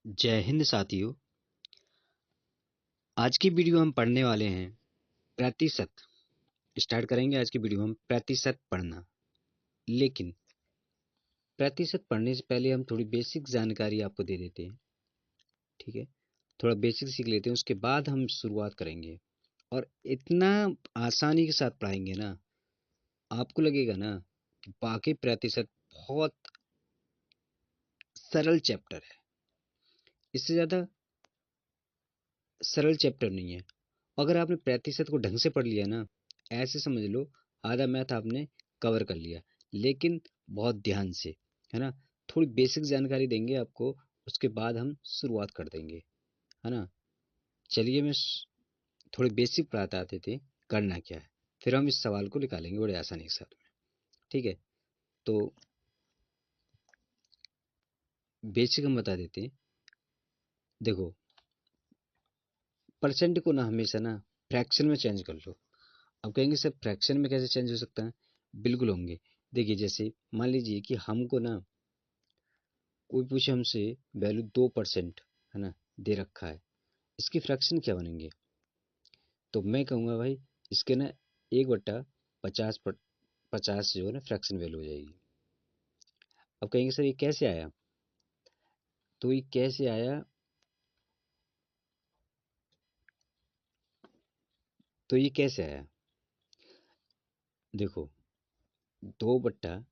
जय हिंद साथियों। आज की वीडियो हम पढ़ने वाले हैं प्रतिशत। स्टार्ट करेंगे आज की वीडियो हम प्रतिशत पढ़ना। लेकिन प्रतिशत पढ़ने से पहले हम थोड़ी बेसिक जानकारी आपको दे देते हैं। ठीक है, थोड़ा बेसिक सीख लेते हैं, उसके बाद हम शुरुआत करेंगे। और इतना आसानी के साथ पढ़ाएंगे ना, आपको लगेगा ना कि बाकी प्रतिशत बहुत सरल चैप्टर है। इससे ज़्यादा सरल चैप्टर नहीं है। अगर आपने प्रतिशत को ढंग से पढ़ लिया ना, ऐसे समझ लो आधा मैथ आपने कवर कर लिया। लेकिन बहुत ध्यान से, है ना, थोड़ी बेसिक जानकारी देंगे आपको, उसके बाद हम शुरुआत कर देंगे, है ना। चलिए मैं थोड़ी बेसिक बताते थे करना क्या है, फिर हम इस सवाल को निकालेंगे बड़े आसानी के साथ में। ठीक है, तो बेसिक हम बता देते हैं। देखो, परसेंट को ना हमेशा ना फ्रैक्शन में चेंज कर लो। अब कहेंगे सर फ्रैक्शन में कैसे चेंज हो सकता है? बिल्कुल होंगे। देखिए, जैसे मान लीजिए कि हमको ना कोई पूछे हमसे वैल्यू 2% है ना दे रखा है, इसकी फ्रैक्शन क्या बनेंगे? तो मैं कहूँगा भाई इसके ना 1/50 जो है ना फ्रैक्शन वैल्यू हो जाएगी। अब कहेंगे सर ये कैसे आया? तो ये कैसे आया? तो ये कैसे आया? देखो, 2 बट्टा,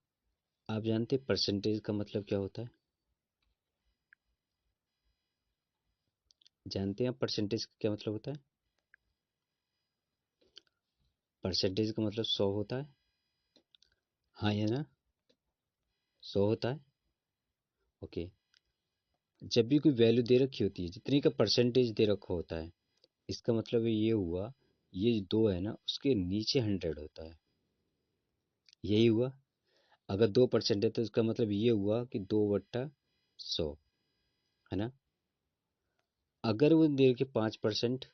आप जानते परसेंटेज का मतलब क्या होता है? जानते हैं आप परसेंटेज का क्या मतलब होता है? परसेंटेज का मतलब 100 होता है। हाँ या ना? 100 होता है। ओके। जब भी कोई वैल्यू दे रखी होती है, जितनी का परसेंटेज दे रखा होता है, इसका मतलब ये हुआ, ये 2 है ना उसके नीचे 100 होता है। यही हुआ। अगर 2% है तो इसका मतलब ये हुआ कि 2/100, है ना। अगर वो दे के 5%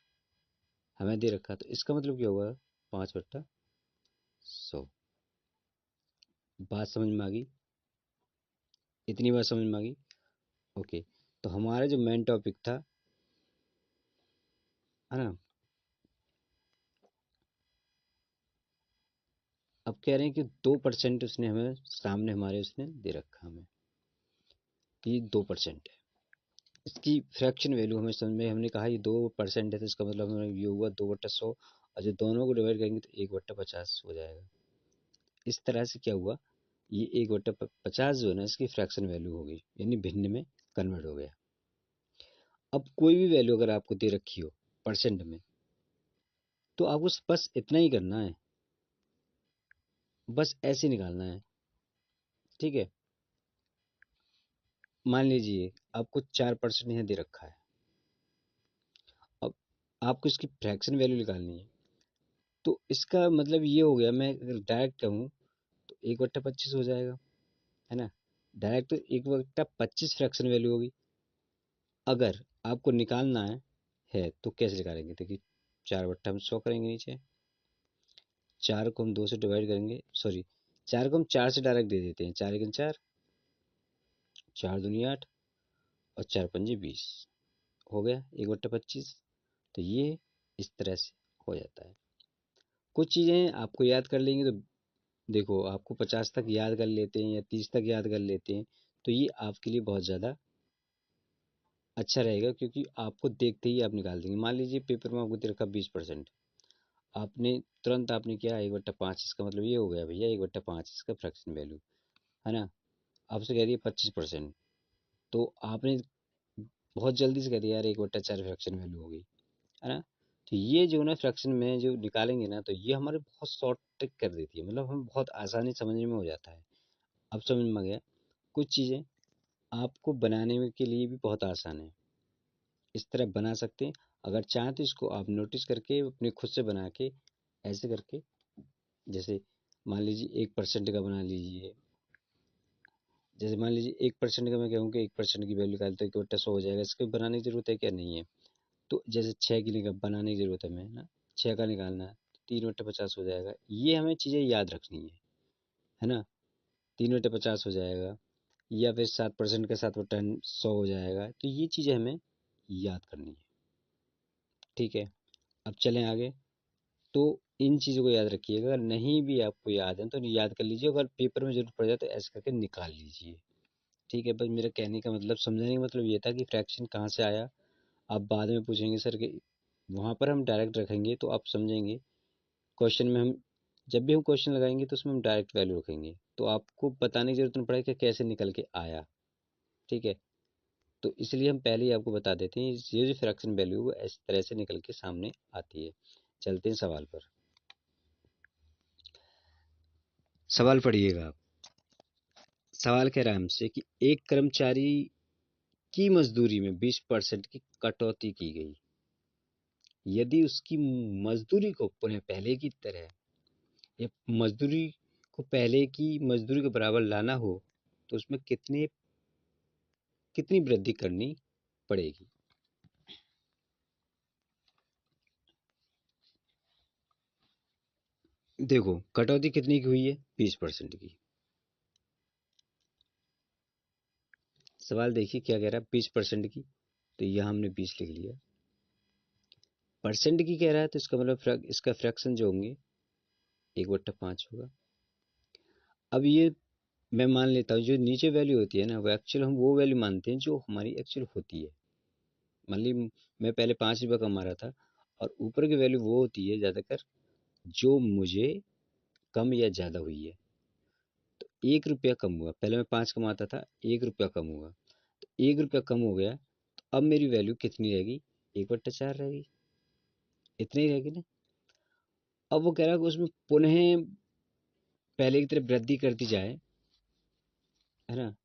हमें दे रखा तो इसका मतलब क्या हुआ? 5/100। बात समझ में आ गई? इतनी बात समझ में आ गई? ओके। तो हमारा जो मेन टॉपिक था, है ना, अब कह रहे हैं कि 2% उसने हमें सामने हमारे उसने दे रखा हमें, कि 2% है। इसकी फ्रैक्शन वैल्यू हमें समझ में, हमने कहा ये 2% है तो इसका मतलब हमें ये हुआ 2/100, और जो दोनों को डिवाइड करेंगे तो 1/50 हो जाएगा। इस तरह से क्या हुआ, ये 1/50 जो है ना इसकी फ्रैक्शन वैल्यू हो गई, यानी भिन्न में कन्वर्ट हो गया। अब कोई भी वैल्यू अगर आपको दे रखी हो परसेंट में, तो आपको बस इतना ही करना है, बस ऐसे निकालना है। ठीक है, मान लीजिए आपको 4% यहाँ दे रखा है। अब आपको इसकी फ्रैक्शन वैल्यू निकालनी है, तो इसका मतलब ये हो गया, मैं अगर डायरेक्ट कहूँ तो 1/25 हो जाएगा, है ना। डायरेक्ट तो 1/25 फ्रैक्शन वैल्यू होगी। अगर आपको निकालना है तो कैसे निकालेंगे? देखिए, 4 बट्टा हम 100 करेंगे नीचे, 4 को हम 2 से डिवाइड करेंगे, सॉरी, 4 को हम 4 से डायरेक्ट दे देते हैं, 4 × 4, 4 दूनी 8, और 4 × 5 = 20, हो गया 1/25। तो ये इस तरह से हो जाता है। कुछ चीज़ें आपको याद कर लेंगे तो, देखो आपको 50 तक याद कर लेते हैं या 30 तक याद कर लेते हैं, तो ये आपके लिए बहुत ज़्यादा अच्छा रहेगा, क्योंकि आपको देखते ही आप निकाल देंगे। मान लीजिए पेपर में आपको दे रखा 20%, आपने तुरंत आपने किया 1/5, इसका मतलब ये हो गया भैया 1/5 इसका फ्रैक्शन वैल्यू, है ना। आपसे कह रही है 25%, तो आपने बहुत जल्दी से कह दिया यार 1/4 फ्रैक्शन वैल्यू हो गई, है ना। तो ये जो ना फ्रैक्शन में जो निकालेंगे ना, तो ये हमारे बहुत शॉर्ट ट्रिक कर देती है, मतलब हम बहुत आसानी समझने में हो जाता है। अब समझ में आ गया। कुछ चीज़ें आपको बनाने में के लिए भी बहुत आसान है, इस तरह बना सकते हैं। अगर चाहें तो इसको आप नोटिस करके अपने खुद से बना के, ऐसे करके, जैसे मान लीजिए 1% का बना लीजिए। जैसे मान लीजिए 1% का मैं कहूँ कि 1% की वैल्यू निकालते हैं, 1/100 हो जाएगा, इसको बनाने की ज़रूरत है क्या? नहीं है। तो जैसे 6 की बनाने की ज़रूरत है हमें, ना 6 का निकालना है, तो 3/50 हो जाएगा। ये हमें चीज़ें याद रखनी है ना। 3/50 हो जाएगा, या फिर 7% के साथ वो 100 हो जाएगा। तो ये चीज़ें हमें याद करनी है। ठीक है, अब चलें आगे। तो इन चीज़ों को याद रखिएगा, अगर नहीं भी आपको याद है तो याद कर लीजिए, अगर पेपर में जरूरत पड़ जाए तो ऐसे करके निकाल लीजिए। ठीक है, बस मेरा कहने का मतलब, समझाने का मतलब ये था कि फ्रैक्शन कहाँ से आया। आप बाद में पूछेंगे सर कि, वहाँ पर हम डायरेक्ट रखेंगे तो आप समझेंगे। क्वेश्चन में हम जब भी हम क्वेश्चन लगाएंगे तो उसमें हम डायरेक्ट वैल्यू रखेंगे, तो आपको बताने की जरूरत नहीं पड़ेगी कि कैसे निकल के आया। ठीक है, तो इसलिए हम पहले ही आपको बता देते हैं, ये जो फ्रैक्शन वैल्यू वो इस तरह से निकल के सामने आती है। चलते हैं सवाल पर। सवाल पढ़िएगा आप। सवाल कह रहा है हमसे कि एक कर्मचारी की मजदूरी में 20% की कटौती की गई। यदि उसकी मजदूरी को पुनः पहले की तरह, या मजदूरी को पहले की मजदूरी के बराबर लाना हो, तो उसमें कितनी वृद्धि करनी पड़ेगी। देखो, कटौती कितनी की हुई है? 20% की। सवाल देखिए क्या कह रहा है, 20% की, तो यह हमने 20 लिख लिया। परसेंट की कह रहा है तो इसका मतलब इसका फ्रैक्शन जो होंगे 1/5 होगा। अब ये मैं मान लेता हूँ, जो नीचे वैल्यू होती है ना, वो एक्चुअल हम वो वैल्यू मानते हैं जो हमारी एक्चुअल होती है। मान ली मैं पहले 5 रुपये कमा रहा था, और ऊपर की वैल्यू वो होती है ज़्यादातर जो मुझे कम या ज़्यादा हुई है। तो 1 रुपया कम हुआ, पहले मैं 5 कमाता था, 1 रुपया कम हुआ, तो 1 रुपया कम हो गया, तो अब मेरी वैल्यू कितनी रहेगी? 1/4 रहेगी। इतनी ही रहेगी ना। अब वो कह रहा है कि उसमें पुनः पहले की तरह वृद्धि कर दी जाए, है ना।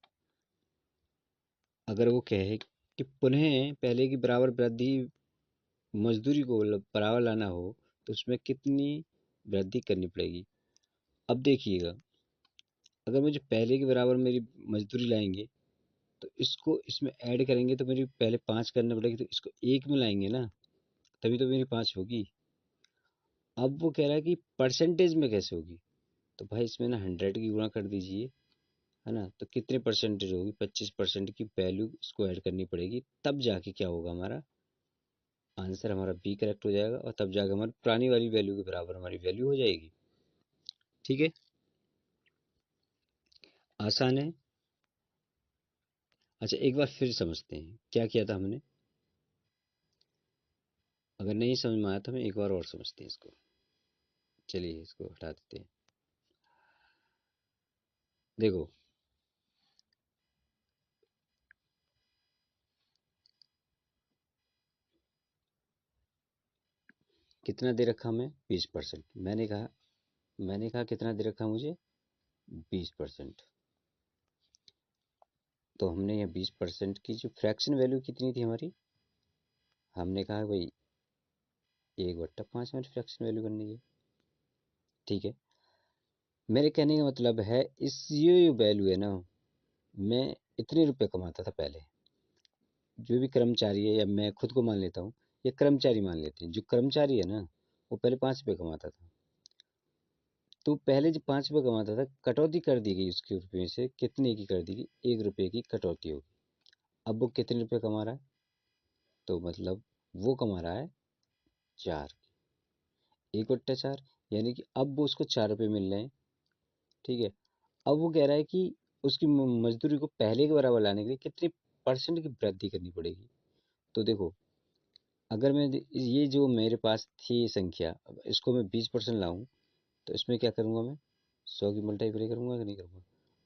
अगर वो कहे कि पुनः पहले की बराबर वृद्धि, मजदूरी को बराबर लाना हो, तो उसमें कितनी वृद्धि करनी पड़ेगी। अब देखिएगा, अगर मुझे पहले के बराबर मेरी मजदूरी लाएंगे, तो इसको इसमें ऐड करेंगे तो मेरी पहले 5 करना पड़ेगी, तो इसको 1 में लाएंगे ना, तभी तो मेरी 5 होगी। अब वो कह रहा है कि परसेंटेज में कैसे होगी, तो भाई इसमें ना 100 की गुणा कर दीजिए, है ना। तो कितने परसेंटेज होगी? 25% की वैल्यू इसको ऐड करनी पड़ेगी, तब जाके क्या होगा, हमारा आंसर, हमारा बी करेक्ट हो जाएगा, और तब जाके हमारी पुरानी वाली वैल्यू के बराबर हमारी वैल्यू हो जाएगी। ठीक है, आसान है। अच्छा, एक बार फिर समझते हैं क्या किया था हमने। अगर नहीं समझ में आया तो हम एक बार और समझते हैं इसको। चलिए इसको हटा देते हैं। देखो, कितना दे रखा हमें? 20%। मैंने कहा कितना दे रखा मुझे? 20%। तो हमने ये 20% की जो फ्रैक्शन वैल्यू कितनी थी हमारी, हमने कहा भाई 1/5 हमारी फ्रैक्शन वैल्यू बननी है। ठीक है, मेरे कहने का मतलब है, इस ये वैल्यू है ना, मैं इतने रुपए कमाता था पहले, जो भी कर्मचारी है, या मैं खुद को मान लेता हूँ, या कर्मचारी मान लेते हैं, जो कर्मचारी है ना, वो पहले 5 रुपये कमाता था। तो पहले जब 5 रुपये कमाता था, कटौती कर दी गई उसके रुपये से, कितने की कर दी गई? 1 रुपये की कटौती होगी। अब वो कितने रुपये कमा रहा है? तो मतलब वो कमा रहा है 4, 1/4, यानी कि अब वो उसको 4 रुपये मिल रहे हैं। ठीक है, अब वो कह रहा है कि उसकी मजदूरी को पहले के बराबर लाने के लिए कितनी परसेंट की वृद्धि करनी पड़ेगी। तो देखो, अगर मैं ये जो मेरे पास थी संख्या, अब इसको मैं 20% लाऊं, तो इसमें क्या करूंगा मैं? 100 की मल्टीप्लाई करूंगा कि नहीं करूंगा?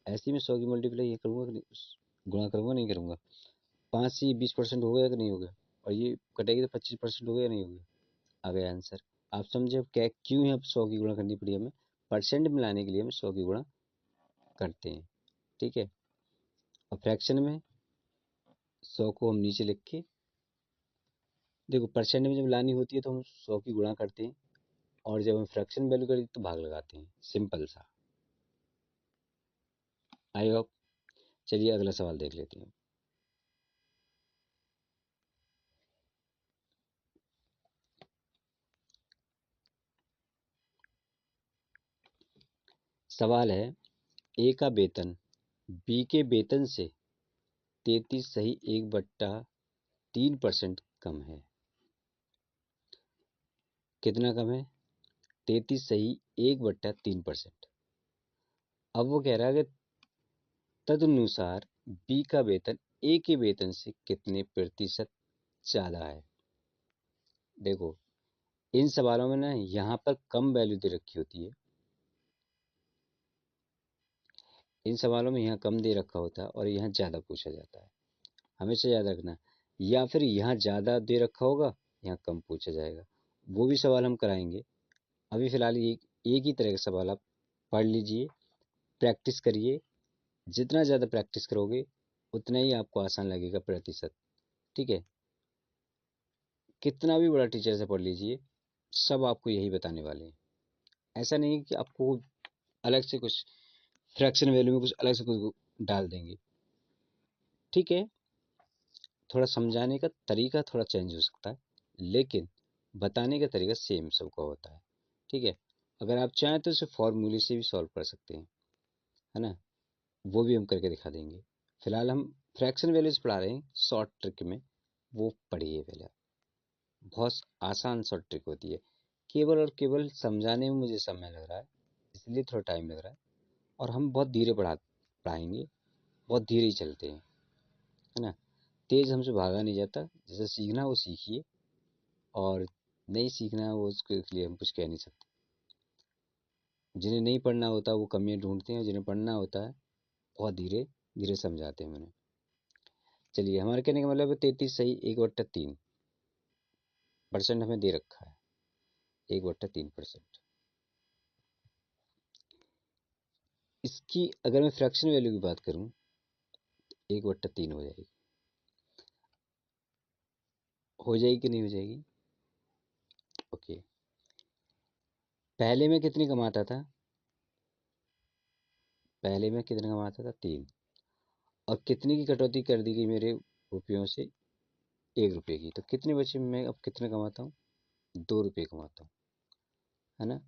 ऐसे ही मैं 100 की मल्टीप्लाई ये करूंगा कि नहीं, गुणा करूंगा नहीं करूंगा? 5 से ये 20% हो गया कि नहीं हो गया? और ये कटेगी तो 25% हो गया नहीं हो गया? आ गया आंसर। आप समझे अब क्या, क्यों है अब 100 की गुणा करनी पड़ी हमें? परसेंट में लाने के लिए हम 100 की गुणा करते हैं। ठीक है, और फ्रैक्शन में 100 को हम नीचे लिख के, देखो परसेंट में जब लानी होती है तो हम 100 की गुणा करते हैं, और जब हम फ्रैक्शन वैल्यू करते हैं तो भाग लगाते हैं। सिंपल सा। I hope. चलिए अगला सवाल देख लेते हैं। सवाल है, ए का वेतन बी के वेतन से 33.1/3% कम है। कितना कम है? 33.1/3%। अब वो कह रहा है कि तदनुसार बी का वेतन ए के वेतन से कितने प्रतिशत ज़्यादा है। देखो, इन सवालों में ना यहाँ पर कम वैल्यू दे रखी होती है, इन सवालों में यहाँ कम दे रखा होता है और यहाँ ज़्यादा पूछा जाता है। हमेशा याद रखना, या फिर यहाँ ज़्यादा दे रखा होगा, यहाँ कम पूछा जाएगा। वो भी सवाल हम कराएंगे। अभी फ़िलहाल एक ही तरह का सवाल आप पढ़ लीजिए, प्रैक्टिस करिए। जितना ज़्यादा प्रैक्टिस करोगे उतना ही आपको आसान लगेगा प्रतिशत। ठीक है? कितना भी बड़ा टीचर से पढ़ लीजिए, सब आपको यही बताने वाले हैं। ऐसा नहीं कि आपको अलग से कुछ फ्रैक्शन वैल्यू में कुछ अलग से कुछ डाल देंगे। ठीक है, थोड़ा समझाने का तरीका थोड़ा चेंज हो सकता है, लेकिन बताने का तरीका सेम सबका होता है। ठीक है, अगर आप चाहें तो इसे फॉर्मूले से भी सॉल्व कर सकते हैं, है ना? वो भी हम करके दिखा देंगे। फिलहाल हम फ्रैक्शन वैल्यूज पढ़ा रहे हैं शॉर्ट ट्रिक में, वो पढ़िए पहले। बहुत आसान शॉर्ट ट्रिक होती है, केवल और केवल समझाने में मुझे समय लग रहा है, इसलिए थोड़ा टाइम लग रहा है। और हम बहुत धीरे पढ़ाएंगे, बहुत धीरे ही चलते हैं, है ना? तेज हमसे भागा नहीं जाता। जैसे सीखना वो सीखिए, और नहीं सीखना है वो उसके लिए हम कुछ कह नहीं सकते। जिन्हें नहीं पढ़ना होता वो कमियां ढूंढते हैं, जिन्हें पढ़ना होता है बहुत धीरे धीरे समझाते हैं उन्हें। चलिए, हमारे कहने का मतलब है 33.1/3% हमें दे रखा है, 1/3%। इसकी अगर मैं फ्रैक्शन वैल्यू की बात करूं, 1/3 हो जाएगी कि नहीं हो जाएगी? ओके, पहले मैं कितनी कमाता था? पहले मैं कितने कमाता था? 3। और कितने की कटौती कर दी गई मेरे रुपयों से? 1 रुपये की। तो कितने बचे? मैं अब कितने कमाता हूँ? 2 रुपये कमाता हूँ, है ना?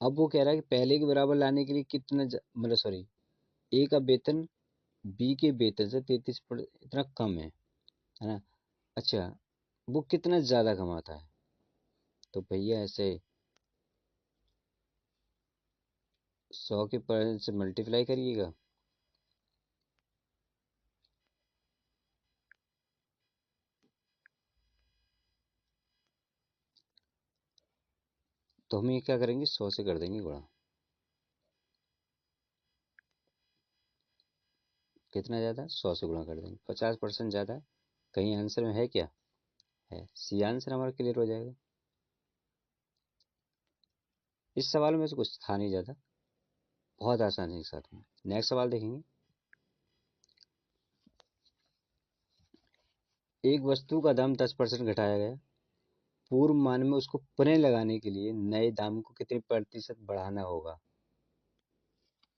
अब वो कह रहा है कि पहले के बराबर लाने के लिए कितना मतलब सॉरी, ए का वेतन बी के वेतन से 33 इतना कम है ना? अच्छा, वो कितना ज़्यादा कमाता है? तो भैया ऐसे 100 के पर से मल्टीप्लाई करिएगा। तो हम ये क्या करेंगे, 100 से कर देंगे गुणा। कितना ज़्यादा? 100 से गुणा कर देंगे, 50% ज़्यादा है। कहीं आंसर में है क्या? है। सी आंसर हमारा क्लियर हो जाएगा। इस सवाल में से कुछ था नहीं ज़्यादा, बहुत आसानी के साथ में। नेक्स्ट सवाल देखेंगे। एक वस्तु का दाम 10% घटाया गया, पूर्व मान में उसको पुनः लगाने के लिए नए दाम को कितने प्रतिशत बढ़ाना होगा?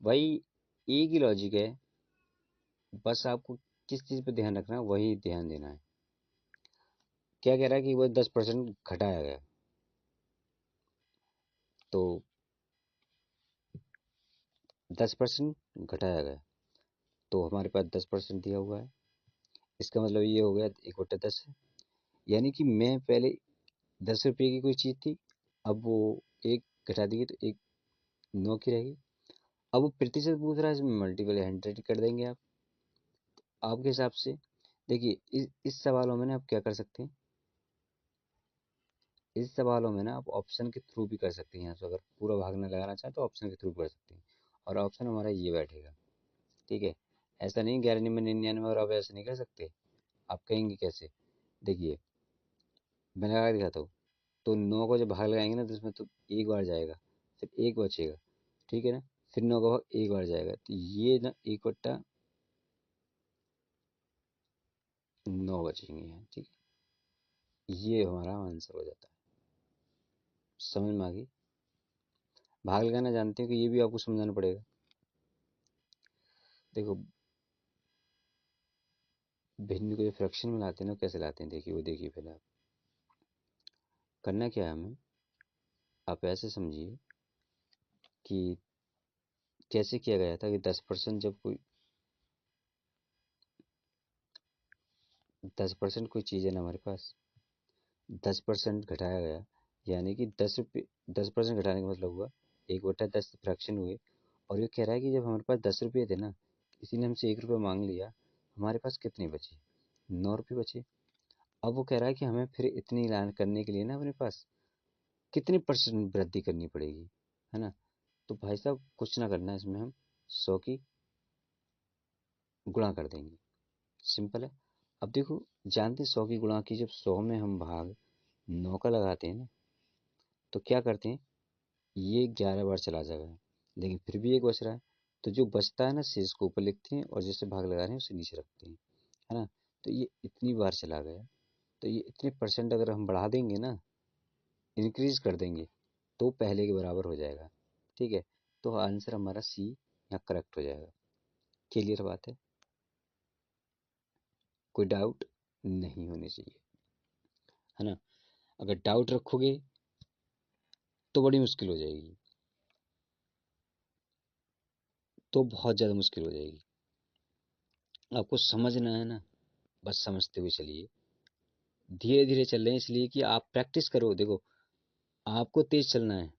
भाई, एक ही लॉजिक है, बस आपको किस चीज़ पे ध्यान रखना है वही ध्यान देना है। क्या कह रहा है कि वो 10% घटाया गया, तो 10% घटाया गया, तो हमारे पास 10% दिया हुआ है। इसका मतलब ये हो गया 1/10 है। यानी कि मैं पहले 10 रुपये की कोई चीज़ थी, अब वो एक घटा दी तो एक 9 की रहेगी। अब वो प्रतिशत पूछ रहा है, इसमें मल्टीपल 100 कर देंगे आप, आपके हिसाब से। देखिए, इस सवालों में ना आप क्या कर सकते हैं, इस सवालों में ना आप ऑप्शन के थ्रू भी कर सकते हैं। यहाँ से अगर पूरा भाग ना लगाना चाहें तो ऑप्शन के थ्रू कर सकते हैं, और ऑप्शन हमारा ये बैठेगा। ठीक है, ऐसा नहीं 11 में 99 और आप ऐसे नहीं कर सकते। आप कहेंगे कैसे? देखिए, मैं लगा के दिखाता हूँ। तो 9 को जब भाग लगाएंगे ना तो इसमें तो एक बार जाएगा, फिर एक बचेगा, ठीक है ना? फिर 9 का भाग एक बार जाएगा, तो ये ना 1/9 बचेंगे यहाँ। ठीक है, ये हमारा आंसर हो जाता है। समझ में आ गई? भाग लगाना जानते हो कि ये भी आपको समझाना पड़ेगा। देखो, भिन्न को जो फ्रैक्शन में लाते हैं ना, कैसे लाते हैं देखिए, वो देखिए पहले आप। करना क्या है हमें, आप ऐसे समझिए कि कैसे किया गया था कि 10% जब कोई 10% कोई चीज़ है ना हमारे पास, 10% घटाया गया, यानी कि 10 रुपये, 10% घटाने का मतलब हुआ 1/10 फ्रैक्शन हुए। और ये कह रहा है कि जब हमारे पास 10 रुपये थे ना, किसी ने हमसे 1 रुपये मांग लिया, हमारे पास कितने बचे? 9 रुपये बचे। अब वो कह रहा है कि हमें फिर इतनी लान करने के लिए ना अपने पास कितनी परसेंट वृद्धि करनी पड़ेगी, है ना? तो भाई साहब कुछ ना करना है, इसमें हम 100 की गुणा कर देंगे, सिंपल है। अब देखो, जानते 100 की गुणा की, जब 100 में हम भाग 9 का लगाते हैं ना, तो क्या करते हैं, ये 11 बार चला जाएगा, लेकिन फिर भी एक बच रहा है। तो जो बचता है ना, शेष को ऊपर लिखते हैं और जिससे भाग लगा रहे हैं उसे नीचे रखते हैं, है ना? तो ये इतनी बार चला गया, तो ये इतने परसेंट अगर हम बढ़ा देंगे ना, इंक्रीज कर देंगे, तो पहले के बराबर हो जाएगा। ठीक है, तो आंसर हमारा सी यहाँ करेक्ट हो जाएगा। क्लियर बात है? कोई डाउट नहीं होनी चाहिए, है ना? अगर डाउट रखोगे तो बड़ी मुश्किल हो जाएगी, तो बहुत ज़्यादा मुश्किल हो जाएगी। आपको समझना है ना, बस समझते हुए चलिए, धीरे धीरे चल रहे हैं इसलिए कि आप प्रैक्टिस करो। देखो, आपको तेज चलना है,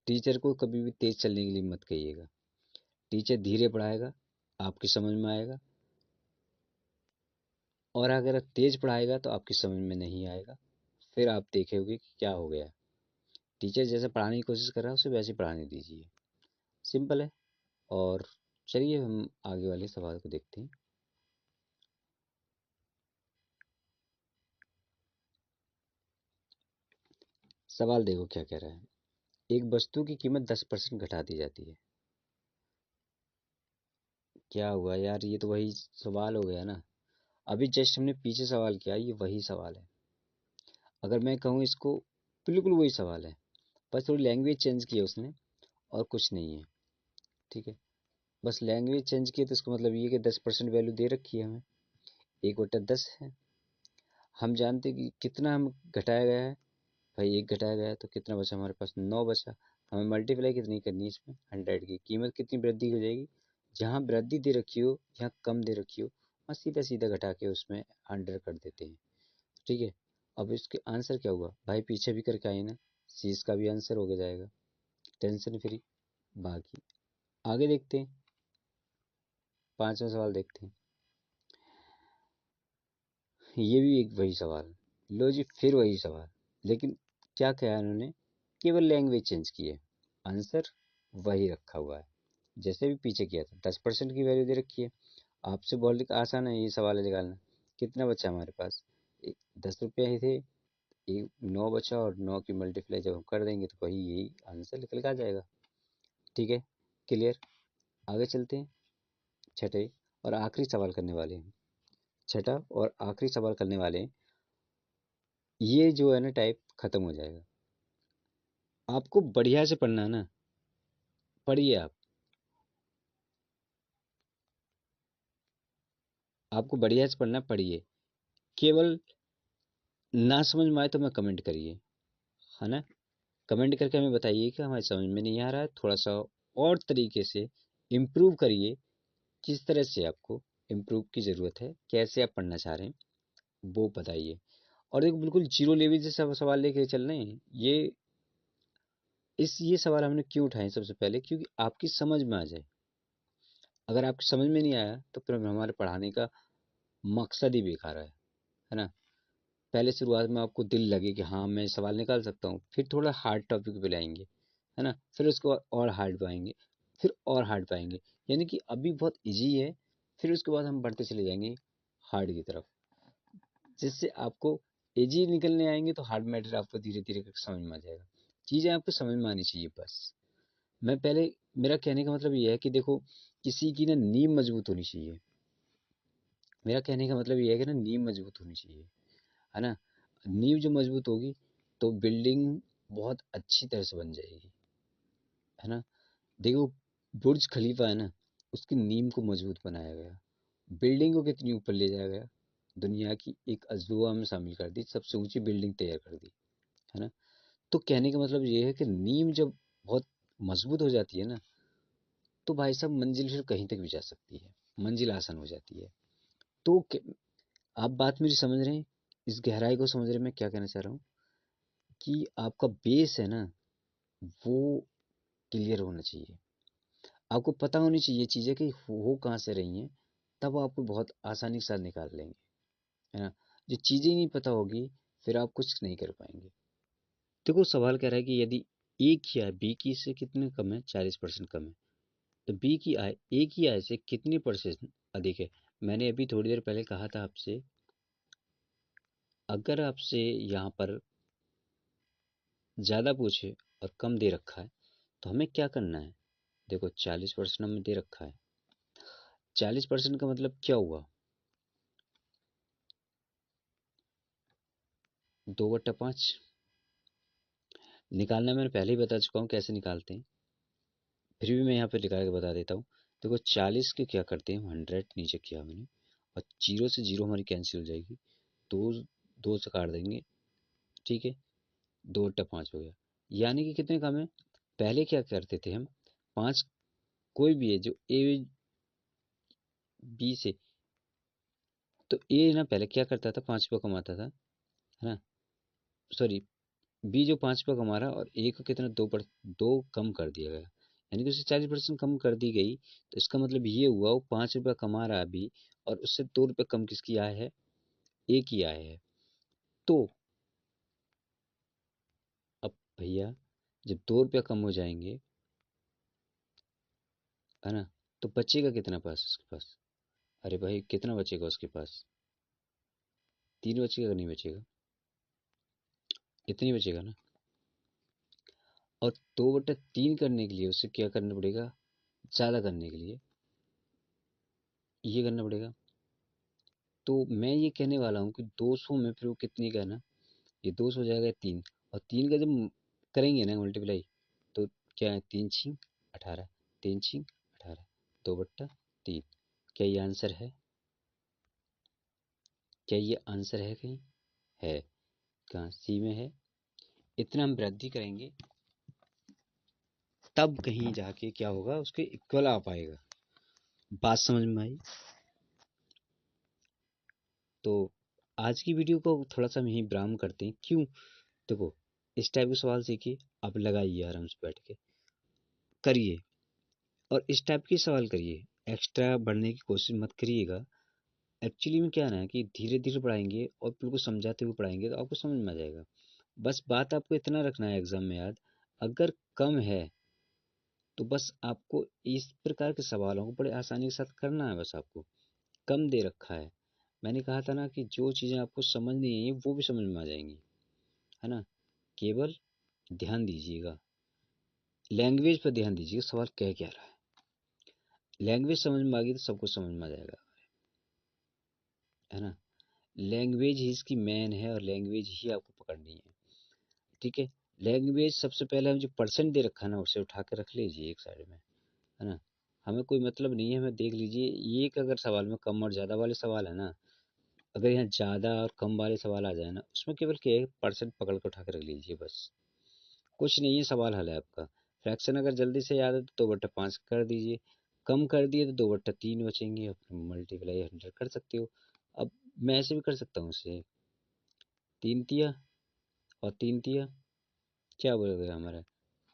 टीचर को कभी भी तेज चलने के लिए मत कहिएगा। टीचर धीरे पढ़ाएगा, आपकी समझ में आएगा, और अगर तेज पढ़ाएगा तो आपकी समझ में नहीं आएगा, फिर आप देखेंगे कि क्या हो गया। टीचर जैसे पढ़ाने की कोशिश कर रहा है उसे वैसे ही पढ़ाने दीजिए, सिंपल है। और चलिए हम आगे वाले सवाल को देखते हैं। सवाल देखो क्या कह रहा है, एक वस्तु की कीमत 10% घटा दी जाती है। क्या हुआ यार, ये तो वही सवाल हो गया ना, अभी जस्ट हमने पीछे सवाल किया, ये वही सवाल है। अगर मैं कहूँ इसको, बिल्कुल वही सवाल है, बस थोड़ी लैंग्वेज चेंज की है उसने, और कुछ नहीं है। ठीक है, बस लैंग्वेज चेंज की है, तो इसका मतलब ये है कि 10% वैल्यू दे रखी है हमें, 1/10 है। हम जानते हैं कि कितना हम घटाया गया है, भाई 1 घटाया गया है, तो कितना बचा हमारे पास? 9 बचा। हमें मल्टीप्लाई कितनी करनी है इसमें? 100 की कीमत कितनी वृद्धि हो जाएगी? जहाँ वृद्धि दे रखी हो, जहाँ कम दे रखी हो, वहाँ सीधा सीधा घटा के उसमें 100 कर देते हैं। ठीक है, अब इसके आंसर क्या हुआ भाई, पीछे भी करके आए ना, सी इसका भी आंसर हो गया जाएगा, टेंशन फ्री। बाकी आगे देखते हैं, 5वां सवाल देखते हैं। ये भी एक वही सवाल, लो जी फिर वही सवाल, लेकिन क्या किया इन्होंने, केवल लैंग्वेज चेंज की है, आंसर वही रखा हुआ है जैसे भी पीछे किया था। 10% की वैल्यू दे रखी है, आपसे बहुत आसान है ये सवाल निकालना। कितना बचा हमारे पास? 10 रुपये ही थे, 9 बचा, और 9 की मल्टीप्लाई जब हम कर देंगे तो वही यही आंसर निकल के आ जाएगा। ठीक है, क्लियर। आगे चलते हैं, छठे और आखिरी सवाल करने वाले हैं। छठा और आखिरी सवाल करने वाले हैं, ये जो है ना टाइप खत्म हो जाएगा। आपको बढ़िया से पढ़ना है ना, पढ़िए आप, आपको बढ़िया से पढ़ना, पढ़िए। केवल ना समझ में आए तो मैं कमेंट करिए, है ना? कमेंट करके हमें बताइए कि हमारी समझ में नहीं आ रहा है, थोड़ा सा और तरीके से इम्प्रूव करिए। किस तरह से आपको इम्प्रूव की ज़रूरत है, कैसे आप पढ़ना चाह रहे हैं, वो बताइए। और एक बिल्कुल जीरो लेवल से सब सवाल लेके चल रहे हैं, ये सवाल हमने क्यों उठाए सबसे पहले, क्योंकि आपकी समझ में आ जाए। अगर आपकी समझ में नहीं आया तो फिर हमारे पढ़ाने का मकसद ही बेकार है ना? पहले शुरुआत में आपको दिल लगे कि हाँ मैं सवाल निकाल सकता हूँ, फिर थोड़ा हार्ड टॉपिक पे लाएंगे, है ना? फिर उसको और हार्ड पाएंगे, फिर और हार्ड पाएंगे, यानी कि अभी बहुत इजी है, फिर उसके बाद हम बढ़ते चले जाएंगे हार्ड की तरफ, जिससे आपको इजी निकलने आएंगे तो हार्ड मैटर आपको धीरे धीरे करके समझ में आ जाएगा। चीज़ें आपको समझ में आनी चाहिए बस। मैं पहले, मेरा कहने का मतलब ये है कि देखो, किसी की ना नींव मजबूत होनी चाहिए। मेरा कहने का मतलब ये है कि ना, नींव मजबूत होनी चाहिए, है ना? नींव जो मजबूत होगी तो बिल्डिंग बहुत अच्छी तरह से बन जाएगी, है ना? देखो, बुर्ज खलीफा है ना, उसकी नींव को मजबूत बनाया गया, बिल्डिंग को कितनी ऊपर ले जाया गया, दुनिया की एक अजूबा में शामिल कर दी, सबसे ऊंची बिल्डिंग तैयार कर दी, है ना? तो कहने का मतलब ये है कि नींव जब बहुत मजबूत हो जाती है ना, तो भाई साहब मंजिल फिर कहीं तक भी जा सकती है, मंजिल आसान हो जाती है। तो आप बात मेरी समझ रहे हैं, इस गहराई को समझ रहे हैं मैं क्या कहना चाह रहा हूँ, कि आपका बेस है ना, वो क्लियर होना चाहिए। आपको पता होनी चाहिए चीज़ें कि हो कहाँ से रही हैं, तब आपको बहुत आसानी के साथ निकाल लेंगे, है ना। जो चीज़ें ही नहीं पता होगी, फिर आप कुछ नहीं कर पाएंगे। देखो सवाल कह रहा है कि यदि ए की आय बी की से कितने कम है, 40% कम है, तो बी की आय ए की आय से कितने परसेंट अधिक है। मैंने अभी थोड़ी देर पहले कहा था आपसे, अगर आपसे यहाँ पर ज़्यादा पूछे और कम दे रखा है, तो हमें क्या करना है। देखो 40% हमें दे रखा है, 40% का मतलब क्या हुआ, 2/5 निकालना मैंने पहले ही बता चुका हूँ कैसे निकालते हैं, फिर भी मैं यहाँ पे निकाल के बता देता हूँ। देखो 40 के क्या करते हैं, 100 नीचे किया मैंने, और जीरो से जीरो हमारी कैंसिल हो जाएगी, दो दो से काट देंगे, ठीक है, 2/5 हो गया। यानी कि कितने कम है, पहले क्या करते थे हम, 5 कोई भी है जो ए बी से, तो ए ना पहले क्या करता था, 5 रुपये कमाता था, है ना, सॉरी, बी जो 5 रुपये कमा रहा और ए को कितना, दो कम कर दिया गया, यानी कि उसे 40% कम कर दी गई। तो इसका मतलब ये हुआ, वो 5 रुपये कमा रहा है अभी, और उससे 2 रुपये कम किसकी आय है, ए की आय है। तो अब भैया जब 2 रुपये कम हो जाएंगे, है ना, तो बचेगा कितना पास उसके पास, अरे भाई कितना बचेगा उसके पास, 3 बचेगा कि नहीं बचेगा, इतनी बचेगा ना। और 2/3 करने के लिए उसे क्या करना पड़ेगा, ज़्यादा करने के लिए ये करना पड़ेगा। तो मैं ये कहने वाला हूँ कि 200 में फिर वो कितनी का है ना, ये 200 हो जाएगा 3, और 3 का जब करेंगे ना मल्टीप्लाई, तो क्या है, 3×6 = 18, 3×6 = 18, 2/3। क्या ये आंसर है, क्या ये आंसर है कहीं, है, कहाँ, सी में है। इतना हम वृद्धि करेंगे, तब कहीं जाके क्या होगा, उसके इक्वल आ पाएगा। बात समझ में आई। तो आज की वीडियो को थोड़ा सा हम यहीं विराम करते हैं, क्यों, देखो इस टाइप के सवाल सीखिए, आप लगाइए आराम से बैठ के करिए, और इस टाइप के सवाल करिए, एक्स्ट्रा बढ़ने की कोशिश मत करिएगा। एक्चुअली में क्या है ना, कि धीरे धीरे पढ़ाएंगे और बिल्कुल समझाते हुए पढ़ाएंगे तो आपको समझ में आ जाएगा। बस बात आपको इतना रखना है एग्जाम में याद, अगर कम है तो बस आपको इस प्रकार के सवालों को बड़े आसानी के साथ करना है। बस आपको कम दे रखा है, मैंने कहा था ना कि जो चीज़ें आपको समझ नहीं आई वो भी समझ में आ जाएंगी, है ना। केवल ध्यान दीजिएगा, लैंग्वेज पर ध्यान दीजिए, सवाल कह क्या रहा है। लैंग्वेज समझ में आ गई तो सब कुछ समझ में आ जाएगा, है ना। लैंग्वेज ही इसकी मेन है, और लैंग्वेज ही आपको पकड़नी है, ठीक है। लैंग्वेज सबसे पहले हम जो परसेंट दे रखा है ना, उसे उठा के रख लीजिए एक साइड में, है ना। हमें कोई मतलब नहीं है, हमें देख लीजिए ये एक अगर सवाल में कम और ज़्यादा वाले सवाल है ना, अगर यहाँ ज़्यादा और कम वाले सवाल आ जाए ना, उसमें केवल क्या है, परसेंट पकड़ के उठा के रख लीजिए बस, कुछ नहीं है, सवाल हल है आपका। फ्रैक्शन अगर जल्दी से याद है तो 2/5 कर दीजिए, कम कर दिए तो 2/3 बचेंगे, अपने मल्टीप्लाई 100 कर सकते हो। अब मैं ऐसे भी कर सकता हूँ इसे, 3 तिया और 3 तिया क्या हो गया हमारा,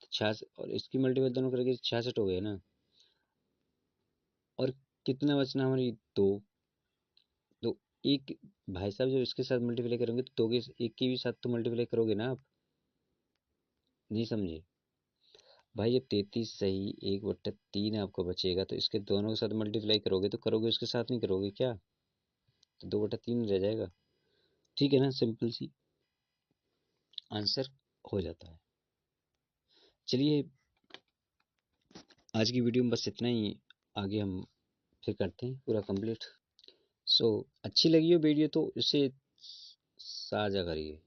66, और इसकी मल्टीप्लाई दोनों करके 66 हो गया ना, और कितना बचना हमारी, 2। तो एक, भाई साहब जब इसके साथ मल्टीप्लाई करोगे तो 2 के एक के भी साथ तो मल्टीप्लाई करोगे ना आप, नहीं समझे भाई। जब 33 सही 1/3 आपको बचेगा, तो इसके दोनों के साथ मल्टीप्लाई करोगे तो करोगे, उसके साथ नहीं करोगे क्या, तो 2/3 रह जाएगा, ठीक है ना, सिंपल सी आंसर हो जाता है। चलिए आज की वीडियो में बस इतना ही, आगे हम फिर करते हैं पूरा कंप्लीट। सो अच्छी लगी हो वीडियो तो इसे साझा करिए।